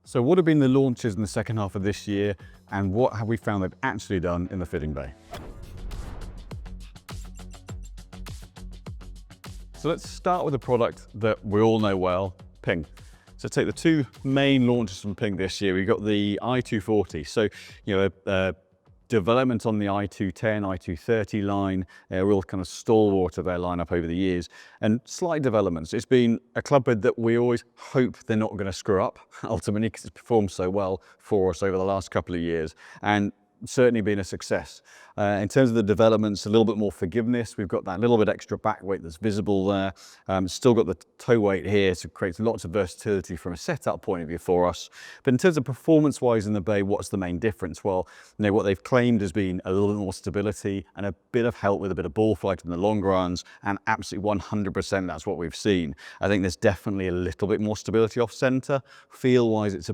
So what have been the launches in the second half of this year, and what have we found they've actually done in the fitting bay? So let's start with a product that we all know well, Ping. So take the two main launches from Ping this year. We've got the i240. So, development on the i210, i230 line, a real kind of stalwart of their lineup over the years, and slight developments. It's been a club bed that we always hope they're not going to screw up, ultimately, because it's performed so well for us over the last couple of years, and certainly been a success. In terms of the developments, a little bit more forgiveness. We've got that little bit extra back weight that's visible there. Still got the toe weight here, so it creates lots of versatility from a setup point of view for us. But in terms of performance-wise in the bay, what's the main difference? Well, what they've claimed has been a little bit more stability and a bit of help with a bit of ball flight in the long runs, and absolutely 100% that's what we've seen. I think there's definitely a little bit more stability off center. Feel-wise,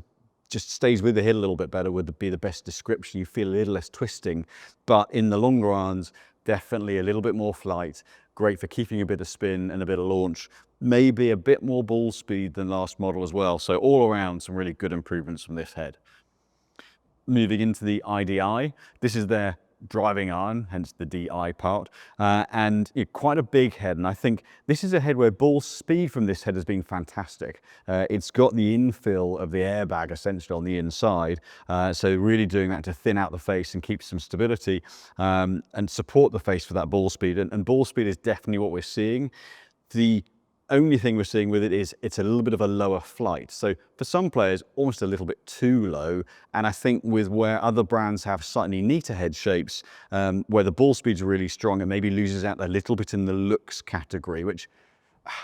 just stays with the hill a little bit better would be the best description. You feel a little less twisting, but in the long runs, definitely a little bit more flight. Great for keeping a bit of spin and a bit of launch. Maybe a bit more ball speed than last model as well. So all around, some really good improvements from this head. Moving into the IDI, this is their driving iron, hence the DI part, and quite a big head. And I think this is a head where ball speed from this head has been fantastic. It's got the infill of the airbag essentially on the inside, so really doing that to thin out the face and keep some stability and support the face for that ball speed. And ball speed is definitely what we're seeing. The only thing we're seeing with it is it's a little bit of a lower flight. So for some players, almost a little bit too low. And I think with where other brands have slightly neater head shapes, where the ball speed's really strong, it maybe loses out a little bit in the looks category, which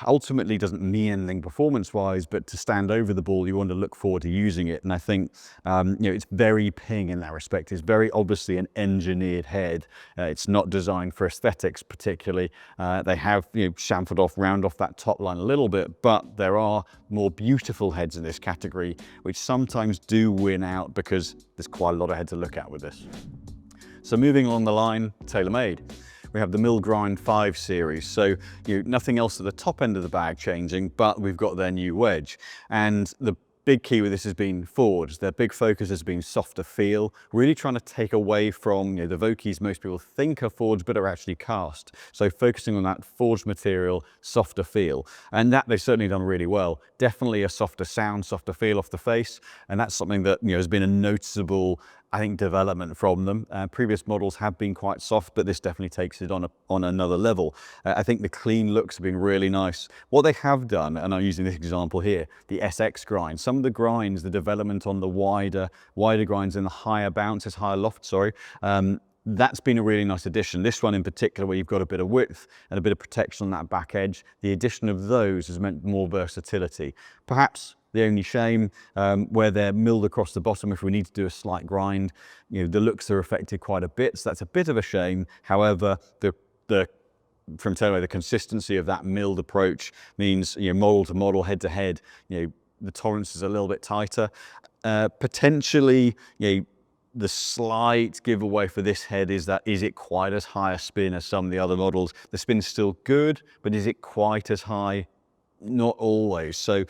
ultimately doesn't mean anything performance-wise, but to stand over the ball, you want to look forward to using it. And I think it's very Ping in that respect. It's very obviously an engineered head. It's not designed for aesthetics particularly. They have chamfered off, round off that top line a little bit, but there are more beautiful heads in this category, which sometimes do win out because there's quite a lot of head to look at with this. So moving along the line, TaylorMade. We have the Mill Grind 5 series, so nothing else at the top end of the bag changing, but we've got their new wedge. And the big key with this has been forged. Their big focus has been softer feel, really trying to take away from the Vokeys most people think are forged but are actually cast. So focusing on that forged material, softer feel. And that they've certainly done really well. Definitely a softer sound, softer feel off the face, and that's something that has been a noticeable, I think, development from them. Previous models have been quite soft, but this definitely takes it on another level. I think the clean looks have been really nice. What they have done, and I'm using this example here, the SX grind. Some of the grinds, the development on the wider grinds and the higher bounces, higher loft, sorry, that's been a really nice addition. This one in particular, where you've got a bit of width and a bit of protection on that back edge, the addition of those has meant more versatility. Perhaps the only shame where they're milled across the bottom, if we need to do a slight grind, the looks are affected quite a bit, so that's a bit of a shame. However, from TaylorMade, the consistency of that milled approach means model to model, head to head, the tolerance is a little bit tighter. Potentially, the slight giveaway for this head is it quite as high a spin as some of the other models? The spin's still good, but is it quite as high? Not always. So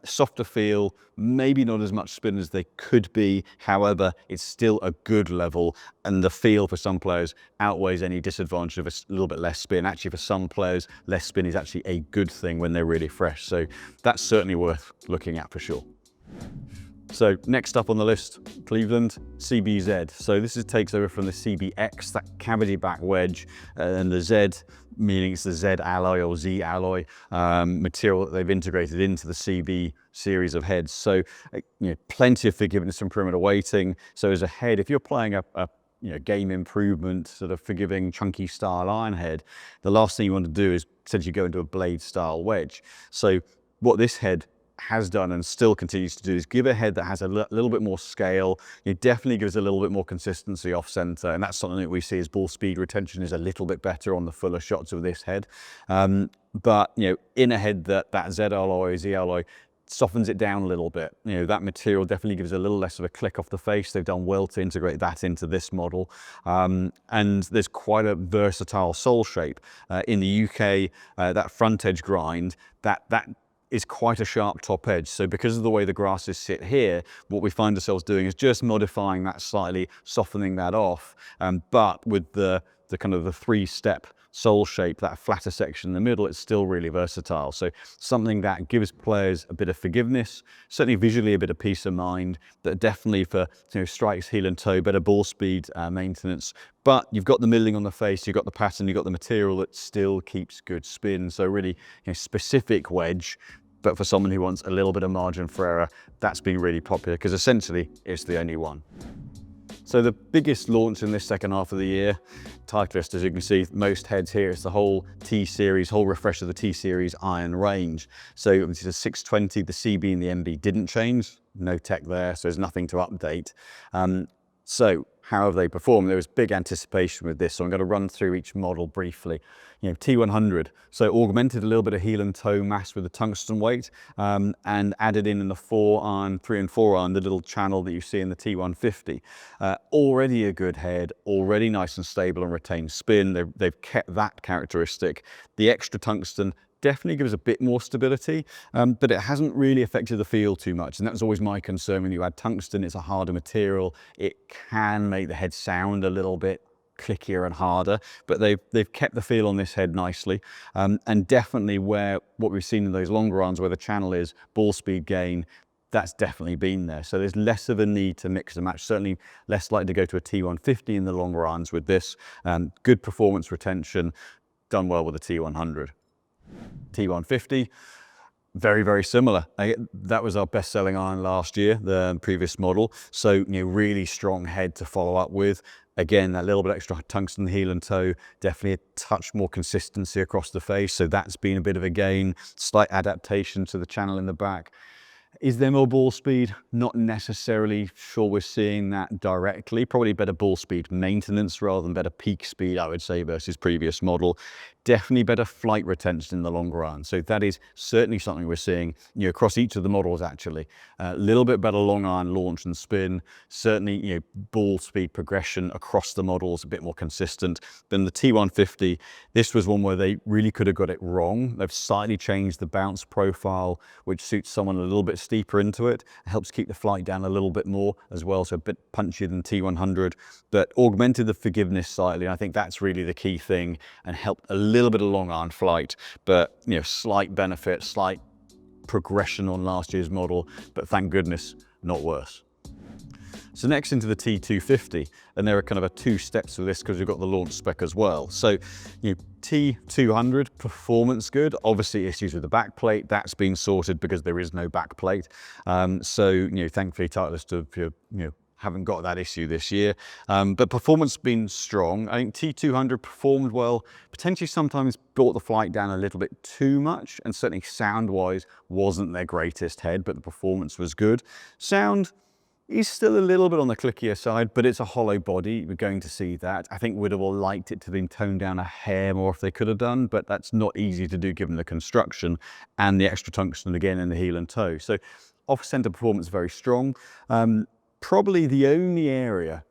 softer feel, maybe not as much spin as they could be. However, it's still a good level, and the feel for some players outweighs any disadvantage of a little bit less spin. Actually, for some players, less spin is actually a good thing when they're really fresh. So that's certainly worth looking at for sure. So next up on the list, Cleveland CBZ. So this takes over from the CBX, that cavity back wedge, and the Z, meaning it's the Z alloy or Z alloy material that they've integrated into the CB series of heads. So plenty of forgiveness from perimeter weighting. So as a head, if you're playing a game improvement, sort of forgiving, chunky style iron head, the last thing you want to do is essentially go into a blade style wedge. So what this head has done and still continues to do is give a head that has a little bit more scale. It definitely gives a little bit more consistency off center, and that's something that we see as ball speed retention is a little bit better on the fuller shots of this head. But in a head that Z alloy, Z alloy softens it down a little bit. That material definitely gives a little less of a click off the face. They've done well to integrate that into this model. And there's quite a versatile sole shape. In the UK, that front edge grind, that is quite a sharp top edge. So because of the way the grasses sit here, what we find ourselves doing is just modifying that slightly, softening that off, but with the kind of the three-step sole shape, that flatter section in the middle, it's still really versatile. So something that gives players a bit of forgiveness, certainly visually a bit of peace of mind, that definitely for strikes, heel and toe, better ball speed maintenance. But you've got the milling on the face, you've got the pattern, you've got the material that still keeps good spin. So really specific wedge, but for someone who wants a little bit of margin for error, that's been really popular because essentially it's the only one. So the biggest launch in this second half of the year, Titleist, as you can see, most heads here, it's the whole T Series, whole refresh of the T Series iron range. So obviously the 620, the CB and the MB didn't change, no tech there, so there's nothing to update. So how have they performed? There was big anticipation with this, so I'm going to run through each model briefly. T100, so augmented a little bit of heel and toe mass with the tungsten weight, and added in the 4-iron, 3 and 4-iron, the little channel that you see in the T150. Already a good head, already nice and stable and retained spin. They've kept that characteristic. The extra tungsten definitely gives a bit more stability, but it hasn't really affected the feel too much. And that was always my concern when you add tungsten. It's a harder material. It can make the head sound a little bit clickier and harder, but they've kept the feel on this head nicely. And definitely what we've seen in those longer irons where the channel is ball speed gain, that's definitely been there. So there's less of a need to mix and match, certainly less likely to go to a T150 in the longer irons with this. Good performance retention, done well with the T100. T150, very, very similar. That was our best-selling iron last year, the previous model. So, really strong head to follow up with. Again, that little bit extra tungsten heel and toe, definitely a touch more consistency across the face. So that's been a bit of a gain, slight adaptation to the channel in the back. Is there more ball speed? Not necessarily sure we're seeing that directly. Probably better ball speed maintenance rather than better peak speed, I would say, versus previous model. Definitely better flight retention in the longer iron. So that is certainly something we're seeing across each of the models actually. A little bit better long iron launch and spin. Certainly ball speed progression across the models, a bit more consistent than the T150. This was one where they really could have got it wrong. They've slightly changed the bounce profile, which suits someone a little bit steeper into it. It helps keep the flight down a little bit more as well, so a bit punchier than T100, but augmented the forgiveness slightly. I think that's really the key thing and helped a little bit of long iron flight, but slight benefit, slight progression on last year's model, but thank goodness not worse. So next into the T250, and there are kind of two steps with this because we've got the launch spec as well. So T200, performance good, obviously issues with the back plate, that's been sorted because there is no back plate. So thankfully Titleist haven't got that issue this year, but performance has been strong. I think T200 performed well, potentially sometimes brought the flight down a little bit too much, and certainly sound-wise wasn't their greatest head, but the performance was good. Sound is still a little bit on the clickier side, but it's a hollow body. We're going to see that. I think we'd have all liked it to have been toned down a hair more if they could have done, but that's not easy to do given the construction and the extra tungsten again in the heel and toe. So off-center performance very strong. Probably the only area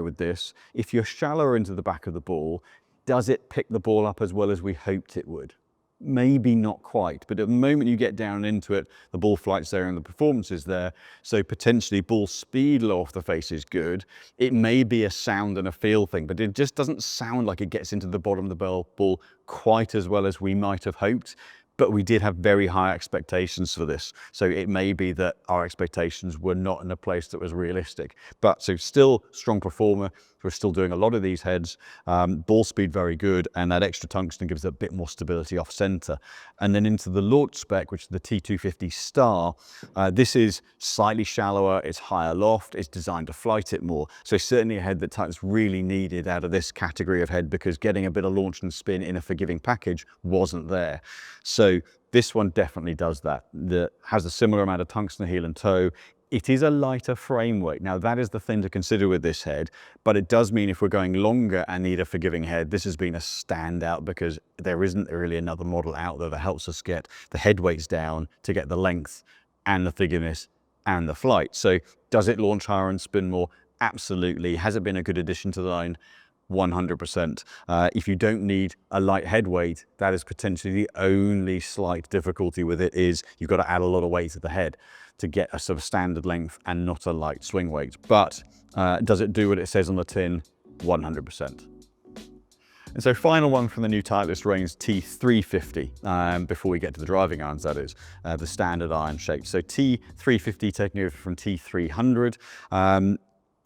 with this, if you're shallower into the back of the ball, does it pick the ball up as well as we hoped it would? Maybe not quite, but at the moment you get down into it, the ball flight's there and the performance is there. So potentially ball speed low off the face is good. It may be a sound and a feel thing, but it just doesn't sound like it gets into the bottom of the ball quite as well as we might have hoped. But we did have very high expectations for this. So it may be that our expectations were not in a place that was realistic. But so still strong performer. We're still doing a lot of these heads. Ball speed very good, and that extra tungsten gives it a bit more stability off center. And then into the launch spec, which is the T250 Star, this is slightly shallower, it's higher loft, it's designed to flight it more. So certainly a head that Titleist really needed out of this category of head, because getting a bit of launch and spin in a forgiving package wasn't there. So this one definitely does that. That has a similar amount of tungsten heel and toe. It is a lighter frame weight. Now that is the thing to consider with this head, but it does mean if we're going longer and need a forgiving head, this has been a standout because there isn't really another model out there that helps us get the head weights down to get the length and the forgiveness and the flight. So does it launch higher and spin more? Absolutely. Has it been a good addition to the line? 100%. If you don't need a light head weight, that is potentially the only slight difficulty with it, is you've got to add a lot of weight to the head to get a sort of standard length and not a light swing weight. But does it do what it says on the tin? 100%. And so final one from the new Titleist range, T350, before we get to the driving irons, that is, the standard iron shape. So T350 taking over from T300.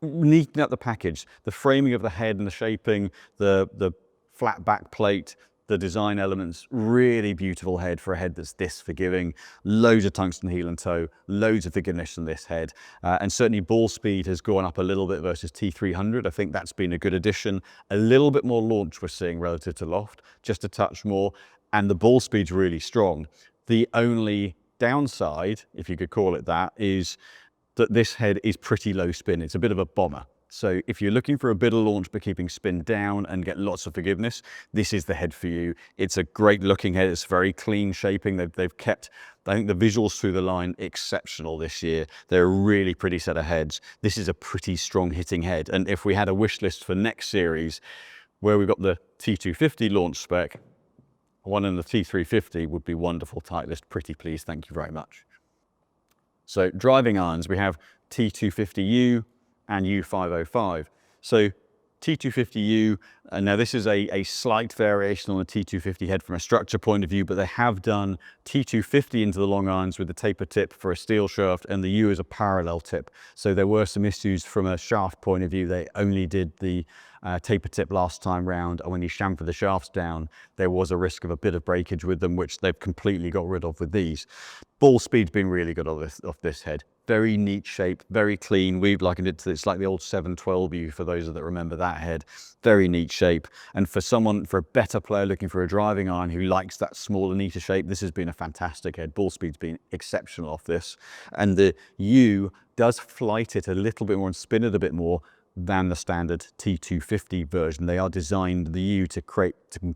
Neatening up the package, the framing of the head and the shaping, the flat back plate, the design elements, really beautiful head for a head that's this forgiving. Loads of tungsten heel and toe, loads of forgiveness in this head. And certainly ball speed has gone up a little bit versus T300. I think that's been a good addition. A little bit more launch we're seeing relative to loft, just a touch more. And the ball speed's really strong. The only downside, if you could call it that, is that this head is pretty low spin. It's a bit of a bomber. So if you're looking for a bit of launch but keeping spin down and get lots of forgiveness, this is the head for you. It's a great looking head. It's very clean shaping. They've kept, I think, the visuals through the line exceptional this year. They're a really pretty set of heads. This is a pretty strong hitting head. And if we had a wish list for next series where we've got the T250 launch spec, one in the T350 would be wonderful. Titleist, pretty please, thank you very much. So driving irons, we have T250U and U505. So T250U, now this is a slight variation on the T250 head from a structure point of view, but they have done T250 into the long irons with the taper tip for a steel shaft, and the U is a parallel tip. So there were some issues from a shaft point of view. They only did the taper tip last time round, and when you chamfer the shafts down, there was a risk of a bit of breakage with them, which they've completely got rid of with these. Ball speed's been really good off this head. Very neat shape, very clean. We've likened it to, it's like the old 712U for those that remember that head. Very neat shape. And for a better player looking for a driving iron who likes that smaller, neater shape, this has been a fantastic head. Ball speed's been exceptional off this. And the U does flight it a little bit more and spin it a bit more than the standard T250 version. They are designed, the U, to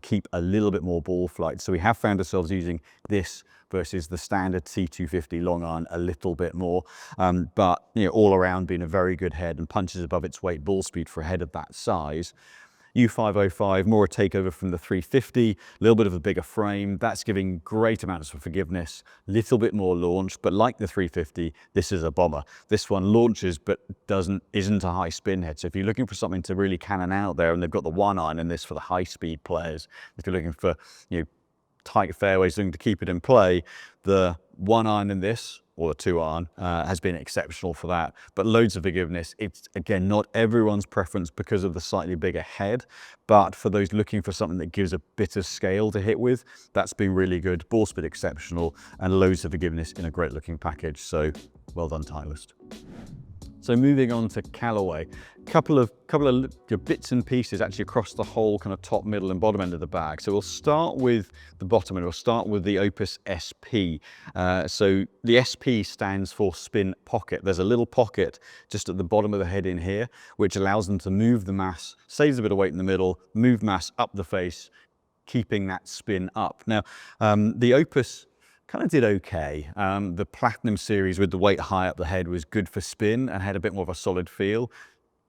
keep a little bit more ball flight. So we have found ourselves using this versus the standard T250 long iron a little bit more. But you know, all around being a very good head and punches above its weight ball speed for a head of that size. U505, more a takeover from the 350, a little bit of a bigger frame. That's giving great amounts of forgiveness, little bit more launch, but like the 350, this is a bomber. This one launches, but isn't a high spin head. So if you're looking for something to really cannon out there, and they've got the one iron in this for the high speed players, if you're looking for, you know, tight fairways, looking to keep it in play, the one iron in this, or the two iron, has been exceptional for that. But loads of forgiveness. It's, again, not everyone's preference because of the slightly bigger head, but for those looking for something that gives a bit of scale to hit with, that's been really good. Ball speed exceptional, and loads of forgiveness in a great looking package. So well done, Titleist. So moving on to Callaway, couple of bits and pieces actually across the whole kind of top, middle and bottom end of the bag. So we'll start with the bottom end. We'll start with the Opus SP. So the SP stands for spin pocket. There's a little pocket just at the bottom of the head in here, which allows them to move the mass, saves a bit of weight in the middle, move mass up the face, keeping that spin up. Now, the Opus kind of did okay. The Platinum series with the weight high up the head was good for spin and had a bit more of a solid feel.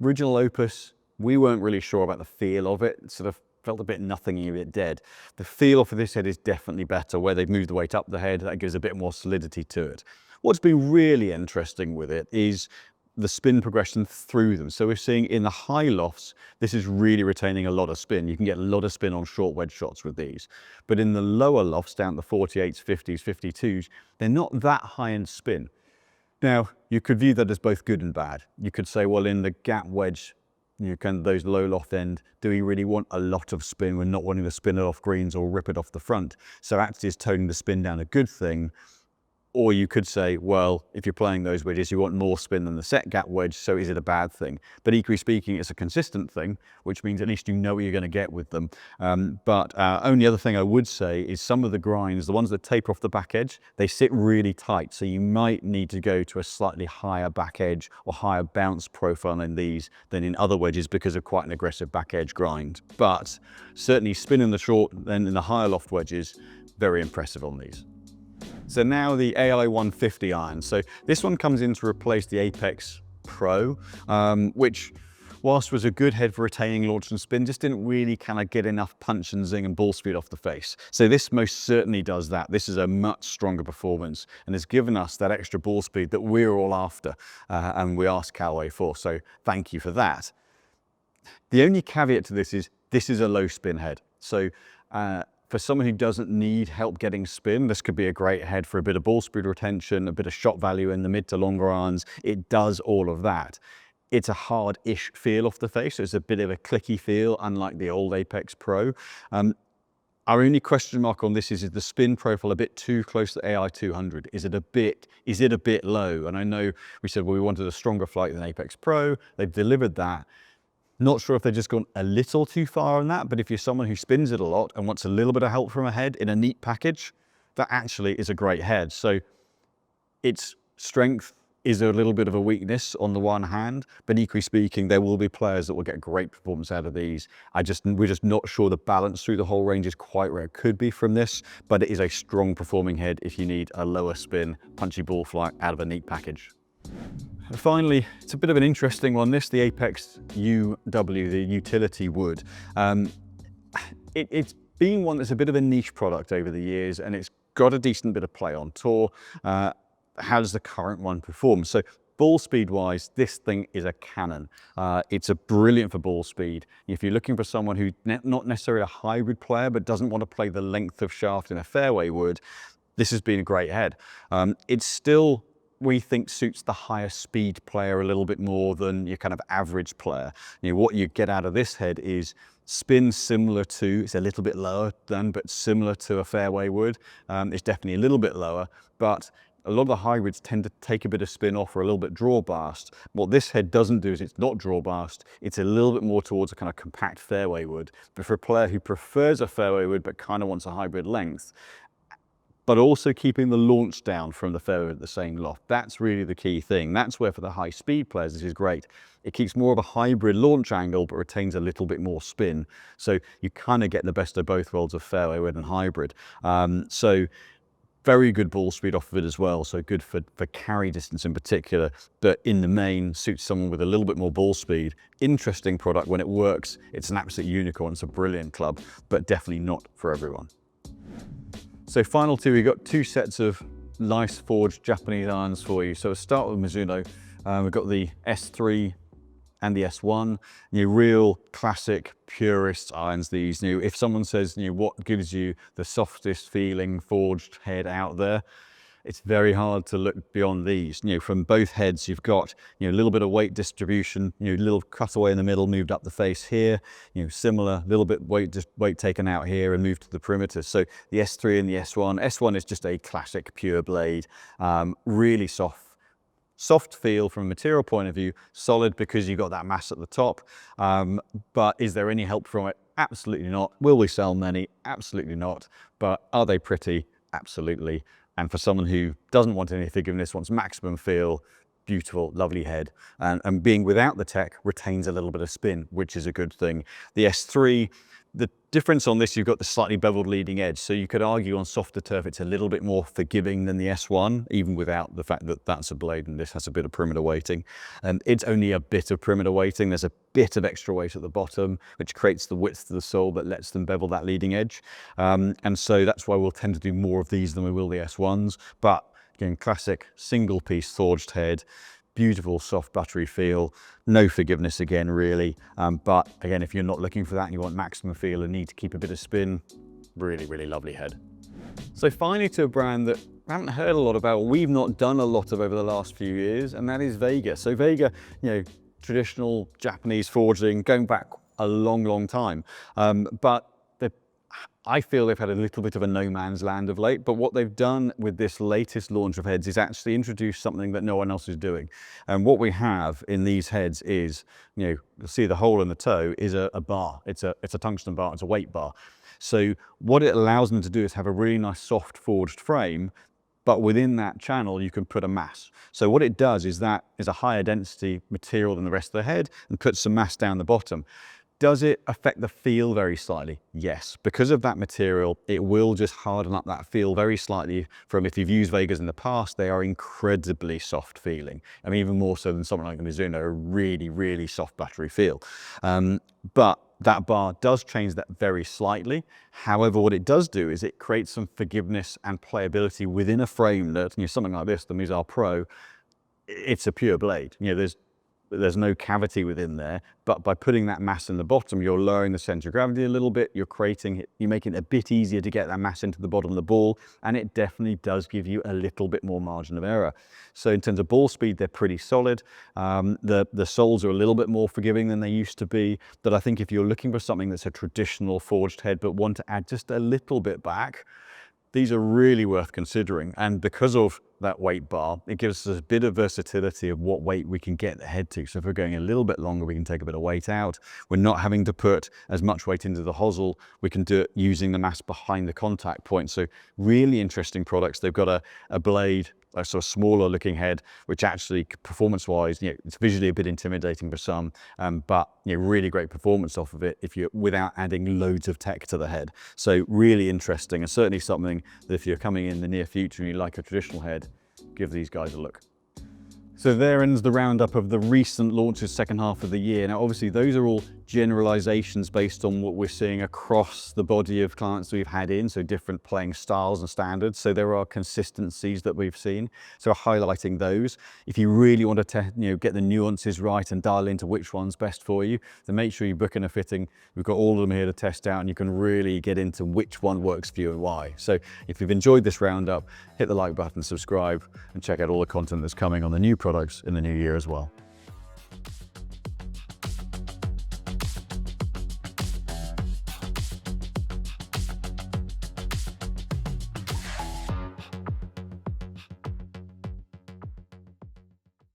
Original Opus, we weren't really sure about the feel of it. It sort of felt a bit nothingy, a bit dead. The feel for this head is definitely better, where they've moved the weight up the head. That gives a bit more solidity to it. What's been really interesting with it is the spin progression through them. So we're seeing in the high lofts, this is really retaining a lot of spin. You can get a lot of spin on short wedge shots with these. But in the lower lofts, down the 48s, 50s, 52s, they're not that high in spin. Now, you could view that as both good and bad. You could say, well, in the gap wedge, you can, those low loft end, do we really want a lot of spin? We're not wanting to spin it off greens or rip it off the front. So actually is toning the spin down a good thing. Or you could say, well, if you're playing those wedges, you want more spin than the set gap wedge, so is it a bad thing? But equally speaking, it's a consistent thing, which means at least you know what you're going to get with them. Only other thing I would say is some of the grinds, the ones that taper off the back edge, they sit really tight, so you might need to go to a slightly higher back edge or higher bounce profile in these than in other wedges because of quite an aggressive back edge grind. But certainly spin in the short and in the higher loft wedges, very impressive on these. So now the ALO 150 iron. So this one comes in to replace the Apex Pro, which whilst was a good head for retaining launch and spin, just didn't really kind of get enough punch and zing and ball speed off the face. So this most certainly does that. This is a much stronger performance and has given us that extra ball speed that we're all after and we asked Callaway for. So thank you for that. The only caveat to this is a low spin head. So for someone who doesn't need help getting spin, this could be a great head for a bit of ball speed retention, a bit of shot value in the mid to longer irons. It does all of that. It's a hard-ish feel off the face, so it's a bit of a clicky feel, unlike the old Apex Pro. Our only question mark on this is the spin profile a bit too close to AI 200? Is it a bit low? And I know we said, well, we wanted a stronger flight than Apex Pro. They've delivered that. Not sure if they've just gone a little too far on that, but if you're someone who spins it a lot and wants a little bit of help from a head in a neat package, that actually is a great head. So its strength is a little bit of a weakness on the one hand, but equally speaking, there will be players that will get great performance out of these. We're just not sure the balance through the whole range is quite where it could be from this, but it is a strong performing head if you need a lower spin, punchy ball flight out of a neat package. And finally, it's a bit of an interesting one. This, the Apex UW, the utility wood. It's been one that's a bit of a niche product over the years, and it's got a decent bit of play on tour. How does the current one perform? So ball speed wise, this thing is a cannon. It's a brilliant for ball speed. If you're looking for someone who's not necessarily a hybrid player, but doesn't want to play the length of shaft in a fairway wood, this has been a great head. It's still, we think, suits the higher speed player a little bit more than your kind of average player. What you get out of this head is spin similar to, it's a little bit lower than, but similar to a fairway wood. It's definitely a little bit lower, but a lot of the hybrids tend to take a bit of spin off or a little bit draw burst. What this head doesn't do is it's not draw burst, it's a little bit more towards a kind of compact fairway wood. But for a player who prefers a fairway wood but kind of wants a hybrid length, but also keeping the launch down from the fairway at the same loft, that's really the key thing. That's where for the high speed players this is great. It keeps more of a hybrid launch angle but retains a little bit more spin. So you kind of get the best of both worlds of fairway wood and hybrid. So very good ball speed off of it as well, so good for carry distance in particular, but in the main suits someone with a little bit more ball speed. Interesting product when it works. It's an absolute unicorn, it's a brilliant club, but definitely not for everyone. So final two, we've got two sets of nice forged Japanese irons for you. So we'll start with Mizuno. We've got the S3 and the S1, real classic purist irons these. If someone says, what gives you the softest feeling forged head out there, it's very hard to look beyond these. From both heads, you've got a little bit of weight distribution, little cutaway in the middle, moved up the face here, similar, little bit weight taken out here and moved to the perimeter. So the S3 and the S1 is just a classic pure blade, really soft feel from a material point of view, solid because you've got that mass at the top. But is there any help from it? Absolutely not. Will we sell many? Absolutely not. But are they pretty? Absolutely. And for someone who doesn't want any forgiveness, wants maximum feel, beautiful, lovely head, and being without the tech retains a little bit of spin, which is a good thing. The S3, the difference on this, you've got the slightly beveled leading edge. So you could argue on softer turf, it's a little bit more forgiving than the S1, even without the fact that that's a blade and this has a bit of perimeter weighting. And it's only a bit of perimeter weighting. There's a bit of extra weight at the bottom, which creates the width of the sole that lets them bevel that leading edge. And so that's why we'll tend to do more of these than we will the S1s. But again, classic single piece forged head, beautiful soft buttery feel, no forgiveness again really, but again, if you're not looking for that and you want maximum feel and need to keep a bit of spin, really, really lovely head. So finally to a brand that I haven't heard a lot about, we've not done a lot of over the last few years, and that is Vega. So Vega, traditional Japanese forging going back a long time, but I feel they've had a little bit of a no man's land of late, but what they've done with this latest launch of heads is actually introduce something that no one else is doing. And what we have in these heads is, you'll see the hole in the toe is a bar. It's a tungsten bar, it's a weight bar. So what it allows them to do is have a really nice soft forged frame, but within that channel you can put a mass. So what it does is that is a higher density material than the rest of the head and puts some mass down the bottom. Does it affect the feel very slightly? Yes. Because of that material, it will just harden up that feel very slightly from, if you've used Vegas in the past, they are incredibly soft feeling. I mean, even more so than something like the Mizuno, a really, really soft battery feel. But that bar does change that very slightly. However, what it does do is it creates some forgiveness and playability within a frame that, something like this, the Mizar Pro, it's a pure blade. There's no cavity within there, but by putting that mass in the bottom, you're lowering the center of gravity a little bit, you're making it a bit easier to get that mass into the bottom of the ball, and it definitely does give you a little bit more margin of error. So in terms of ball speed, they're pretty solid. The soles are a little bit more forgiving than they used to be, but I think if you're looking for something that's a traditional forged head, but want to add just a little bit back, these are really worth considering. And because of that weight bar, it gives us a bit of versatility of what weight we can get the head to. So if we're going a little bit longer, we can take a bit of weight out. We're not having to put as much weight into the hosel. We can do it using the mass behind the contact point. So really interesting products. They've got a blade, a sort of smaller looking head, which actually performance wise, it's visually a bit intimidating for some, but really great performance off of it without adding loads of tech to the head. So really interesting, and certainly something that if you're coming in the near future and you like a traditional head, give these guys a look. So there ends the roundup of the recent launches second half of the year. Now, obviously, those are all generalizations based on what we're seeing across the body of clients we've had in, so different playing styles and standards. So there are consistencies that we've seen. So highlighting those. If you really want to get the nuances right and dial into which one's best for you, then make sure you book in a fitting. We've got all of them here to test out, and you can really get into which one works for you and why. So if you've enjoyed this roundup, hit the like button, subscribe, and check out all the content that's coming on the new products in the new year as well.